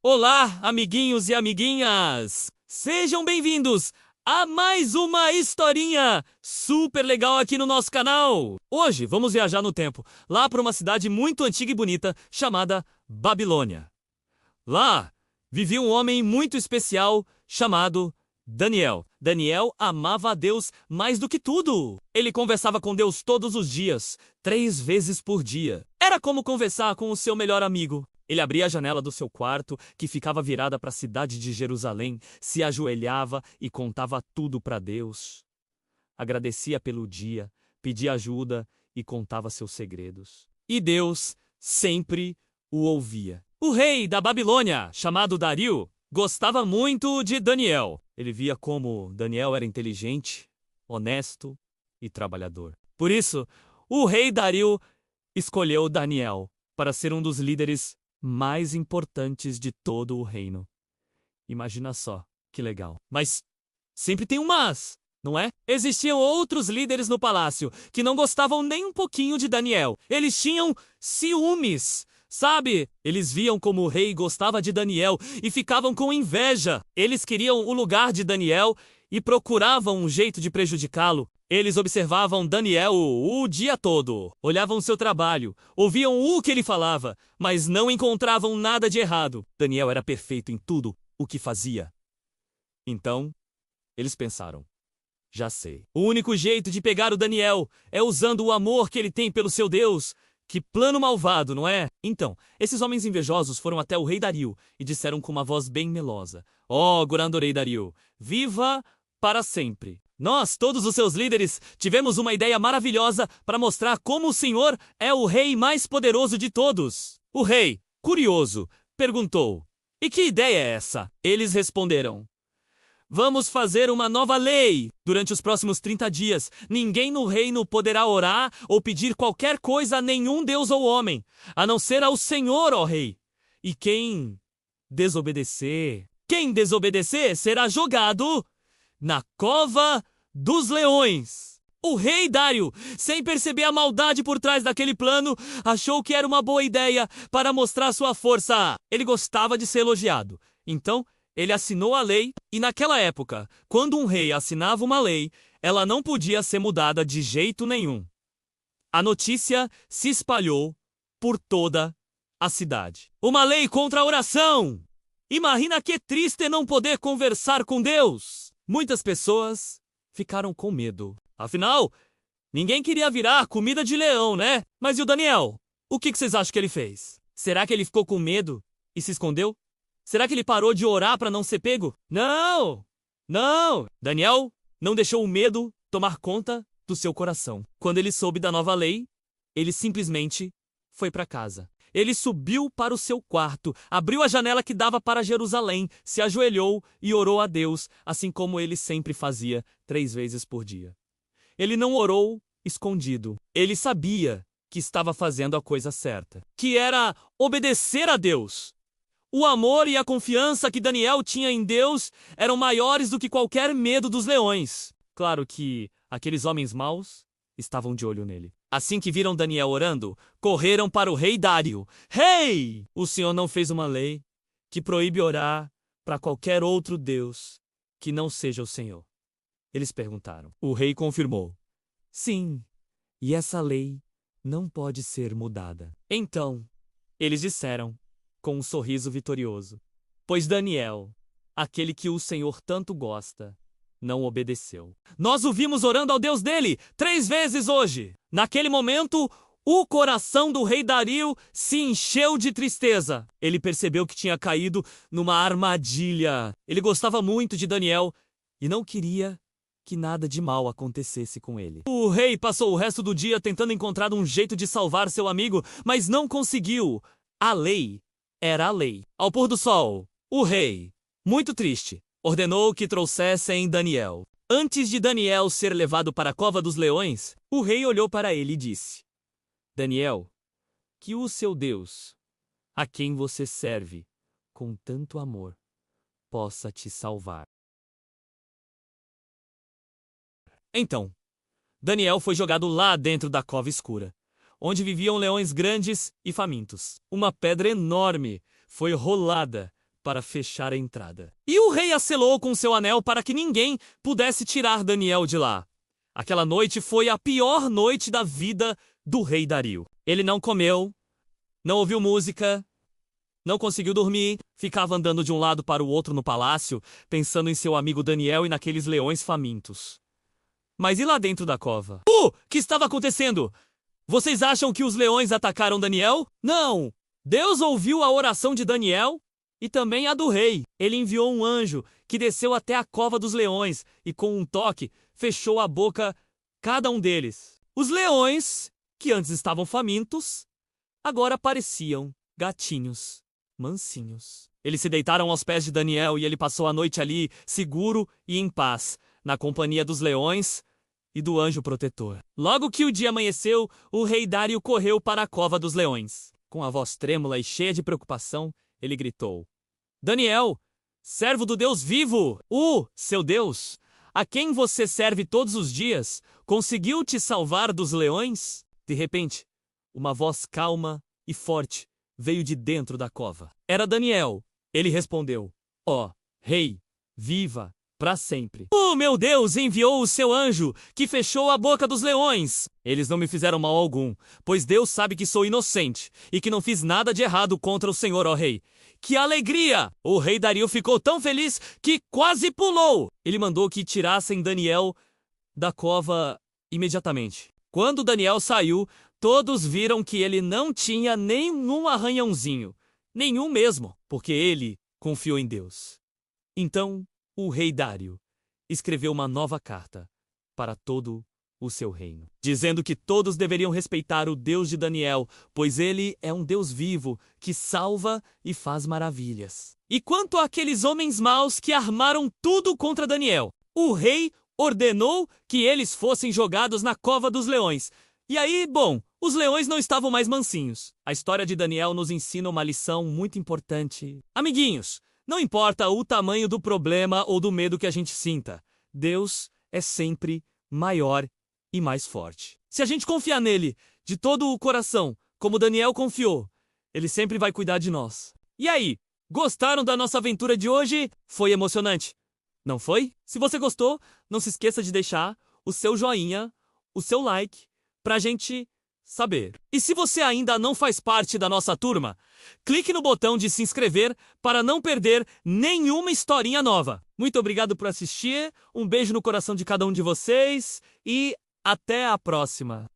Olá, amiguinhos e amiguinhas! Sejam bem-vindos a mais uma historinha super legal aqui no nosso canal! Hoje vamos viajar no tempo, lá para uma cidade muito antiga e bonita chamada Babilônia. Lá vivia um homem muito especial chamado Daniel. Daniel amava a Deus mais do que tudo. Ele conversava com Deus todos os dias, 3 vezes por dia. Era como conversar com o seu melhor amigo. Ele abria a janela do seu quarto, que ficava virada para a cidade de Jerusalém, se ajoelhava e contava tudo para Deus. Agradecia pelo dia, pedia ajuda e contava seus segredos. E Deus sempre o ouvia. O rei da Babilônia, chamado Dario, gostava muito de Daniel. Ele via como Daniel era inteligente, honesto e trabalhador. Por isso, o rei Dario escolheu Daniel para ser um dos líderes mais importantes de todo o reino. Imagina só, que legal. Mas sempre tem um mas, não é? Existiam outros líderes no palácio que não gostavam nem um pouquinho de Daniel. Eles tinham ciúmes, sabe? Eles viam como o rei gostava de Daniel e ficavam com inveja. Eles queriam o lugar de Daniel e procuravam um jeito de prejudicá-lo. Eles observavam Daniel o dia todo, olhavam seu trabalho, ouviam o que ele falava, mas não encontravam nada de errado. Daniel era perfeito em tudo o que fazia. Então, eles pensaram: já sei. O único jeito de pegar o Daniel é usando o amor que ele tem pelo seu Deus. Que plano malvado, não é? Então, esses homens invejosos foram até o rei Dario e disseram com uma voz bem melosa: Ó, Gorandorei Dario, viva para sempre. Nós, todos os seus líderes, tivemos uma ideia maravilhosa para mostrar como o senhor é o rei mais poderoso de todos. O rei, curioso, perguntou: E que ideia é essa? Eles responderam: Vamos fazer uma nova lei. Durante os próximos 30 dias, ninguém no reino poderá orar ou pedir qualquer coisa a nenhum deus ou homem, a não ser ao Senhor, ó rei. E quem desobedecer será jogado na cova dos leões. O rei Dário, sem perceber a maldade por trás daquele plano, achou que era uma boa ideia para mostrar sua força. Ele gostava de ser elogiado. Então, ele assinou a lei, e naquela época, quando um rei assinava uma lei, ela não podia ser mudada de jeito nenhum. A notícia se espalhou por toda a cidade. Uma lei contra a oração! Imagina que triste não poder conversar com Deus! Muitas pessoas ficaram com medo. Afinal, ninguém queria virar comida de leão, né? Mas e o Daniel? O que vocês acham que ele fez? Será que ele ficou com medo e se escondeu? Será que ele parou de orar para não ser pego? Não! Daniel não deixou o medo tomar conta do seu coração. Quando ele soube da nova lei, ele simplesmente foi para casa. Ele subiu para o seu quarto, abriu a janela que dava para Jerusalém, se ajoelhou e orou a Deus, assim como ele sempre fazia, 3 vezes por dia. Ele não orou escondido. Ele sabia que estava fazendo a coisa certa, que era obedecer a Deus. O amor e a confiança que Daniel tinha em Deus eram maiores do que qualquer medo dos leões. Claro que aqueles homens maus estavam de olho nele. Assim que viram Daniel orando, correram para o rei Dário. Rei! O senhor não fez uma lei que proíbe orar para qualquer outro deus que não seja o Senhor? Eles perguntaram. O rei confirmou: Sim, e essa lei não pode ser mudada. Então, eles disseram, com um sorriso vitorioso: Pois Daniel, aquele que o Senhor tanto gosta, não obedeceu. Nós o vimos orando ao Deus dele 3 vezes hoje. Naquele momento, o coração do rei Dario se encheu de tristeza. Ele percebeu que tinha caído numa armadilha. Ele gostava muito de Daniel e não queria que nada de mal acontecesse com ele. O rei passou o resto do dia tentando encontrar um jeito de salvar seu amigo, mas não conseguiu. A lei era a lei. Ao pôr do sol, o rei, muito triste, ordenou que trouxessem Daniel. Antes de Daniel ser levado para a cova dos leões, o rei olhou para ele e disse: Daniel, que o seu Deus, a quem você serve com tanto amor, possa te salvar. Então, Daniel foi jogado lá dentro da cova escura, onde viviam leões grandes e famintos. Uma pedra enorme foi rolada para fechar a entrada. E o rei a selou com seu anel para que ninguém pudesse tirar Daniel de lá. Aquela noite foi a pior noite da vida do rei Dario. Ele não comeu, não ouviu música, não conseguiu dormir, ficava andando de um lado para o outro no palácio, pensando em seu amigo Daniel e naqueles leões famintos. Mas e lá dentro da cova? Que estava acontecendo? Vocês acham que os leões atacaram Daniel? Não! Deus ouviu a oração de Daniel e também a do rei. Ele enviou um anjo que desceu até a cova dos leões e, com um toque, fechou a boca cada um deles. Os leões, que antes estavam famintos, agora pareciam gatinhos mansinhos. Eles se deitaram aos pés de Daniel e ele passou a noite ali, seguro e em paz, na companhia dos leões e do anjo protetor. Logo que o dia amanheceu, o rei Dário correu para a cova dos leões. Com a voz trêmula e cheia de preocupação, ele gritou: Daniel, servo do Deus vivo, seu Deus, a quem você serve todos os dias, conseguiu te salvar dos leões? De repente, uma voz calma e forte veio de dentro da cova. Era Daniel. Ele respondeu: rei, viva para sempre. Meu Deus enviou o seu anjo, que fechou a boca dos leões. Eles não me fizeram mal algum, pois Deus sabe que sou inocente e que não fiz nada de errado contra o Senhor, ó rei. Que alegria! O rei Dario ficou tão feliz que quase pulou. Ele mandou que tirassem Daniel da cova imediatamente. Quando Daniel saiu, todos viram que ele não tinha nenhum arranhãozinho. Nenhum mesmo, porque ele confiou em Deus. Então, o rei Dário escreveu uma nova carta para todo o seu reino, dizendo que todos deveriam respeitar o Deus de Daniel, pois ele é um Deus vivo que salva e faz maravilhas. E quanto àqueles homens maus que armaram tudo contra Daniel, o rei ordenou que eles fossem jogados na cova dos leões. E aí, os leões não estavam mais mansinhos. A história de Daniel nos ensina uma lição muito importante. Amiguinhos, não importa o tamanho do problema ou do medo que a gente sinta, Deus é sempre maior e mais forte. Se a gente confiar nele de todo o coração, como Daniel confiou, ele sempre vai cuidar de nós. E aí, gostaram da nossa aventura de hoje? Foi emocionante, não foi? Se você gostou, não se esqueça de deixar o seu joinha, o seu like, pra gente saber. E se você ainda não faz parte da nossa turma, clique no botão de se inscrever para não perder nenhuma historinha nova. Muito obrigado por assistir, um beijo no coração de cada um de vocês e até a próxima.